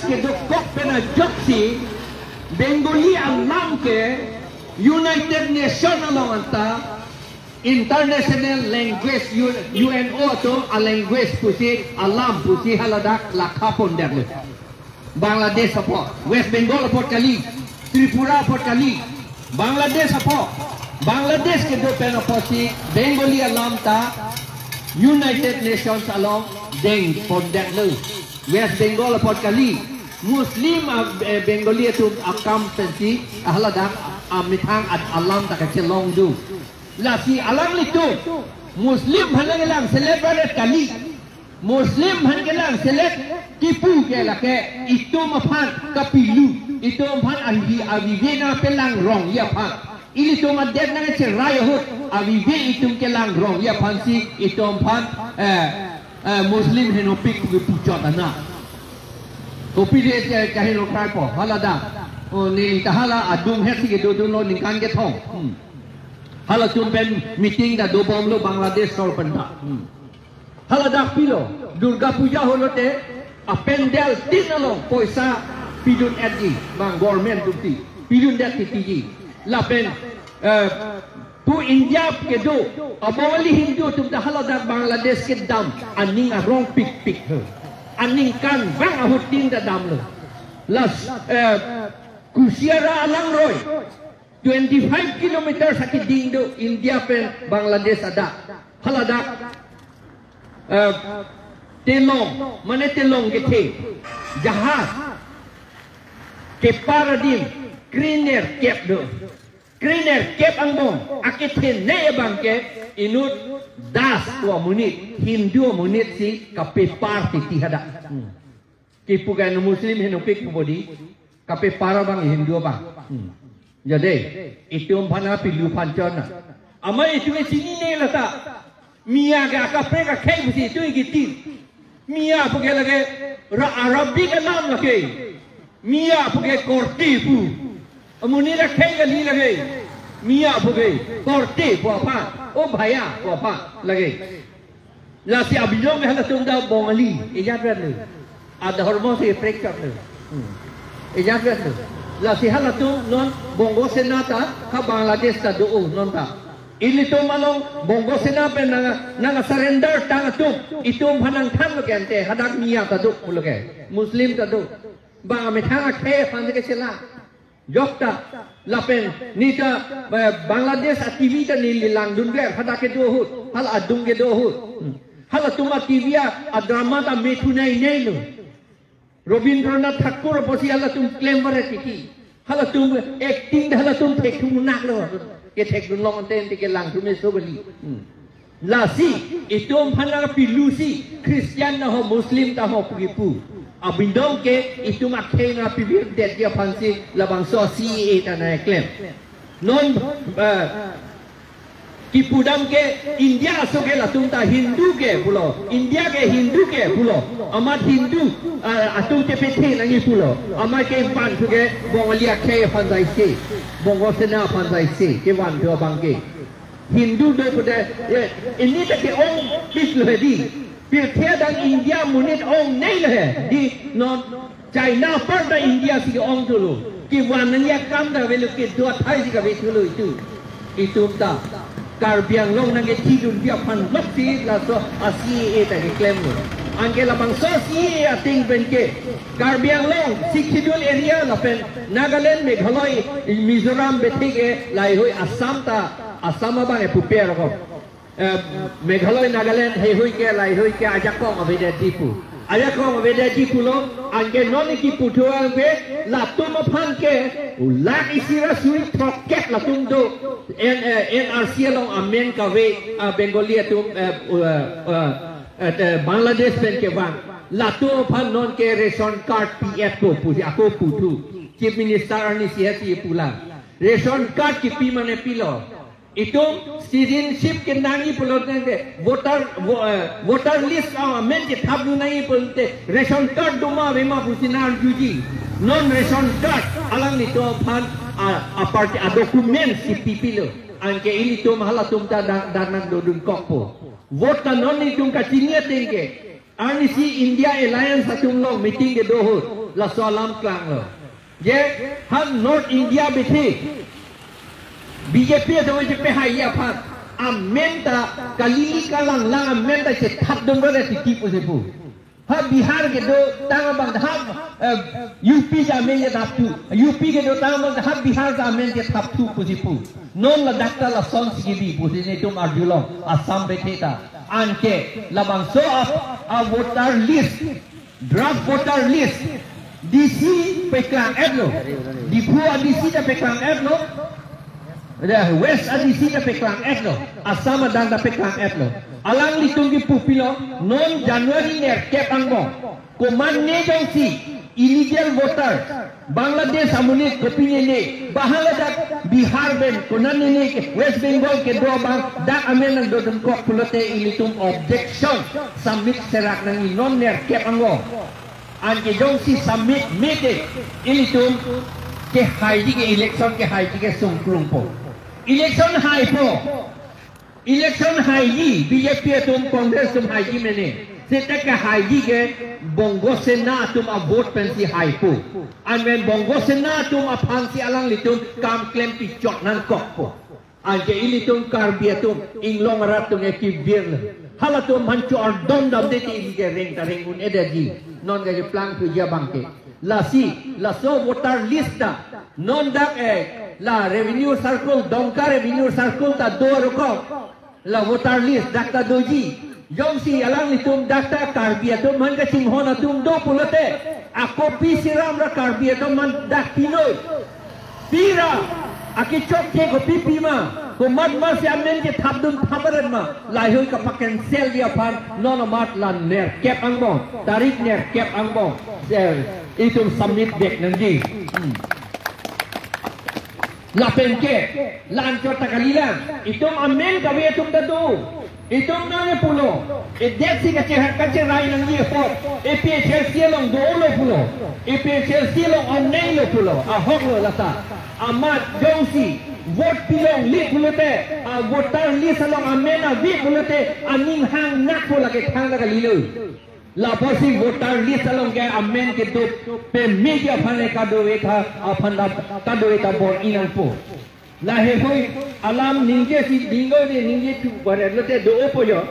के दो कॉक पे ना जक्सी बेंगोली अल्लाम के यूनाइटेड नेशन अलावंता इंटरनेशनल लैंग्वेज UNO तो a language पुसी अल्लाम पुसी हलादाक लाखा पोंडर ले बांग्लादेश सपो वेस्ट बंगाल सपो कली त्रिपुरा सपो कली बांग्लादेश सपो बांग्लादेश के दो पे ना पुसी बेंगोली अल्लाम ता यूनाइटेड नेशंस अलाम देंग पोंडर ले वेस्ट बंगाल सपो कली मुस्लिम बेंगोली तो अकाम पेंसी हलादाक मिथांग अल्लाम ता के लोंग दू lasi alang itu Muslim hangelang celebrate kali Muslim hangelang select tipu ke lake itu mapan kapilu itu mapan avivena pelang rong ya pan ili to madet na cerai hot avive itu kelang rong ya pan si itu mapan Muslim henopik pucot ana kopi de kahino kai po halada o ni tahala adung hesi ke do lo ningkan ke thong hala tun pen meeting da do bom lo Bangladesh sol panda hala da pilo Durga Puja holote apendel tinalo poisa pidun edji bang government duty pidun dat tiji la pen tu India ke do abawali Hindu tum da hala da Bangladesh ke dam aning a rong pik pik her aning kan bang ahutin da dam lo las kusiara alang roy 25 kilometer sakit dindo India pen Bangladesh ada halada telong mana telong gitu jahaz ke paradim kriner kep do kriner kep angbong akithen ne bangke inut das tua munit Hindu munit si kape parti tihada kipugan Muslim henopik body kape para bang Hindu bang jadi itu umpana pilu pancana ama itu sini ni lah tak mia ke akape ke kai mesti itu gitu mia pakai lagi Arabi ke nam lagi mia pakai korti pu amuni lah kai kali lagi mia pakai korti pu apa oh bahaya pu apa lagi lah si abidong ke halat tunda bongali ijat berlu ada hormon si fracture tu ijat berlu la si halatu non bongo senata ka Bangladesh ta do non ta ilito malong bongo senape na surrender ta tu itum phanang tham gente hadak niya ta do puloke muslim ta do ba me thanga khe phan ke sela jokta lapen nita Bangladesh TV ta ni lilang dunge hadak ke do hut hal adung ke do hut halatuma TV a drama ta methunai nei no Robindranath Thakur posi hala tum claim barati ki hala tum acting hala tum thek tum nak lo ke thek dun long ten ke lang tum so bali la si itom phana pilu si Christian na ho Muslim ta ho pugipu abindong ke itum akhe na pibir det dia phansi labang so si eta na claim non कि पुडम के इंडिया सोके लतुम ता हिंदू के पुलो इंडिया के हिंदू के पुलो अमर हिंदू अतुम के पेथे नहीं पुलो अमर के पान सुके बोंगलिया के फंजाई से बोंगो सेना फंजाई से के वन दो बांगे हिंदू दो पुडे इन्हीं तक के ओम किस लो है दी फिर थे दंग इंडिया मुनित ओम नहीं लो है दी नॉन चाइना पर द इंडिया सी के ओम तो लो कि वन नहीं काम दा वेलो के दो थाई सी का वेलो itu ता Karbiang long nang etidun dia pan lokti la so asi eta ke claim lo angela bang so si ating benke Karbiang long sikidul area la pen Nagaland Meghaloi Mizoram betige lai hoi Assam ta Assam ba ne prepare ko Meghaloi Nagaland hei hoi ke lai hoi ke ajakong aveda dipu ajakong aveda dipu lo angge non ki putuang be la tum phan ke la isira sui troket la tum do NRC long amen ka we Bengali tum Bangladesh pen ke bang la tum phan non ke ration card PF ko puji ako putu chief minister ani siasi pula ration card ki pi mane pilo itu citizenship ke nangi pulote voter list amen ke thabnu nahi pulote ration card duma vema pusinar juji non ration card alang nito phan aparte a document si pipilo anke ini to mahala tumta danan dodun kokpo vote non ni tum ka chinia tenge ani si India Alliance atum long meeting ke dohut la soalam klang lo ye han North India bethi BJP to je pe hai ya phat amenta kalili kalang lang amenta se thap dong re ti pu se pu ha Bihar ke do tang bang ha UP ja men ye thap tu UP ke do tang bang ha Bihar ja men ye thap tu pu se pu non la dakta la son si di pu se ne tum ardulong Assam bethi ta anke labang so of a voter list draft voter list DC pekang etlo di Phua DC ta pekang etlo West DC ta pekang etlo Assam dang ta pekang etlo alang litung ki pupilo non January ner kep angbo koman ne jong si illegal voter Bangladesh amune kopine ne bahala dak Bihar ben konan ne West Bengal ke do bang dak amen nang do dum kok pulote ilitum objection submit serak nang non ner kep angbo an ke jong si submit mete ilitum ke haidi ke election ke haidi ke sungklung po election hai po election haidi BJP tum Congress tum haidi mene seta ke haidi ke bongo sena tum a vote pensi hai po an men bongo sena tum a phansi alang litum kam claim pi chot nan kok po an ke ilitum karbiatum inglong rat tum e ki birn halatum manchu or dom dam de ti ke reng ta reng un energy non ga plang tu ya bangke la si la so voter list non dak la revenue circle domka revenue circle ta do roko la voter list dak ta doji jong si alang litum dak ta karbiatum man ka singhona tum do pulote a copy siram ra karbiatum man dak pinoi pira aki chok ke ko pipima ko mat ma si amen ke thabdun thabaran ma lai hoi ka paken sel dia pan non mat lan ner kep angbong tarik ner kep angbong itu submit dek nanti la penke lan chota kalilan itu amen ka we tum dadu itu nane pulo e dek si ka che rai nang ye po e pe che sielong do lo pulo e pe che sielong on nei lo pulo a hok lo lata amat jongsi vote pilong li pulote a voter li salong amena vi pulote aning hang nak pula ke thang la lilu la posi voter li salong ke amen ke do pe media phane ka do ekha aphanda ka do eta bor inang po la he hoi alam ninge si dingo ni ninge chu bare lote do opoyo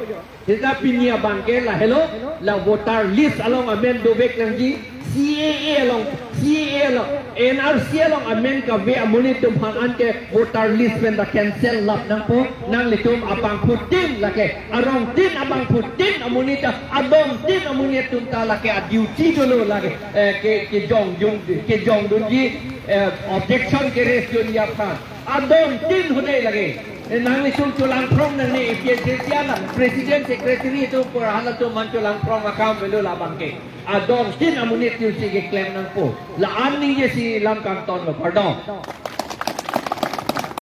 hita pinia bangke la hello la voter list along amen do bek nangji CAA along NRC along amen ka ve amuni tum hang anke voter list when the cancel lap nang po nang litum abang putin lake arong tin abang putin amuni ta adong tin amuni tum ta lake a duty dulu lake ke jong dun ji objection ke res jun ya khan adong tin hune lage nang litum chulang prong nang ni president secretary itu por hala tu man chulang prong account belu la bangke adong tin amunit yu si ke claim nang po la an ni ye si lam kanton lo pardon